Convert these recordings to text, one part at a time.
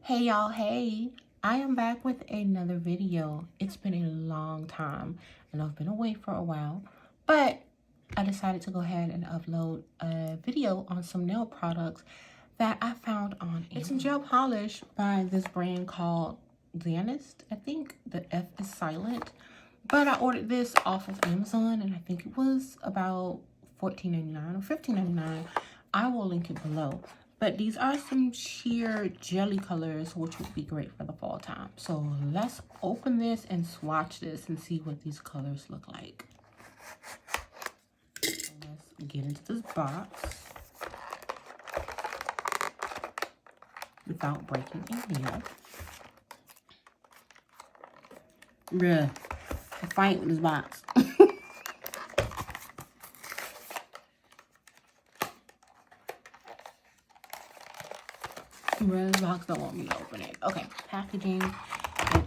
Hey y'all, hey, I am back with another video. It's been a long time and I've been away for a while, but I decided to go ahead and upload a video on some nail products that I found on Amazon. It's some gel polish by this brand called Fzanest. I think the F is silent, but I ordered this off of Amazon and I think it was about $14.99 or $15.99. I will link it below. But these are some sheer jelly colors, which would be great for the fall time. So let's open this and swatch this and see what these colors look like. So let's get into this box without breaking a nail. Bruh, I fight with this box. This box don't want me to open it. Okay, packaging. It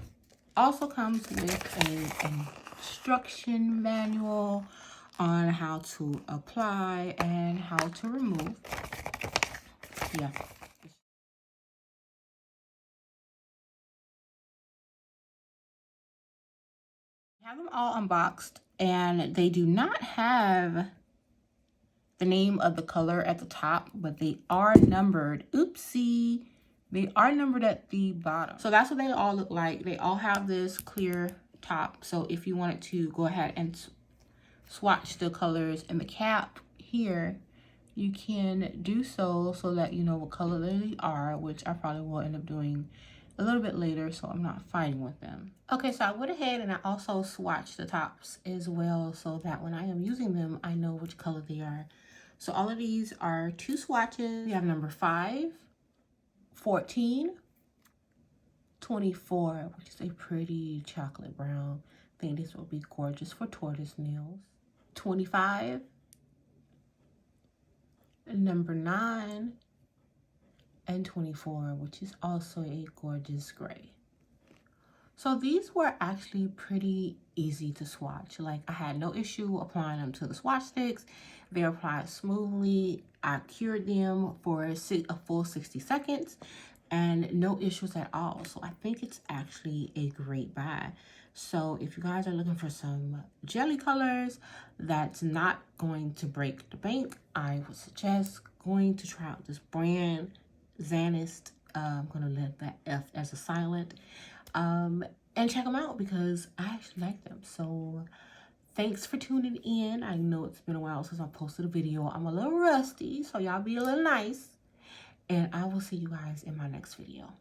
also comes with an instruction manual on how to apply and how to remove. Yeah. I have them all unboxed and they do not have the name of the color at the top, but they are numbered. Oopsie. They are numbered at the bottom. So that's what they all look like. They all have this clear top. So if you wanted to go ahead and swatch the colors in the cap here, you can do so that you know what color they are, which I probably will end up doing a little bit later, so I'm not fighting with them. Okay, so I went ahead and I also swatched the tops as well so that when I am using them, I know which color they are. So all of these are 2 swatches. We have number 5, 14, 24, which is a pretty chocolate brown. I think this will be gorgeous for tortoise nails. 25, number 9, and 24, which is also a gorgeous gray. So these were actually pretty easy to swatch. Like, I had no issue applying them to the swatch sticks. They applied smoothly. I cured them for a full 60 seconds and no issues at all. So I think it's actually a great buy. So if you guys are looking for some jelly colors that's not going to break the bank, I would suggest going to try out this brand, Fzanest. I'm gonna let that F as a silent. And check them out because I actually like them. So thanks for tuning in. I know it's been a while since I posted a video. I'm a little rusty, so y'all be a little nice. And I will see you guys in my next video.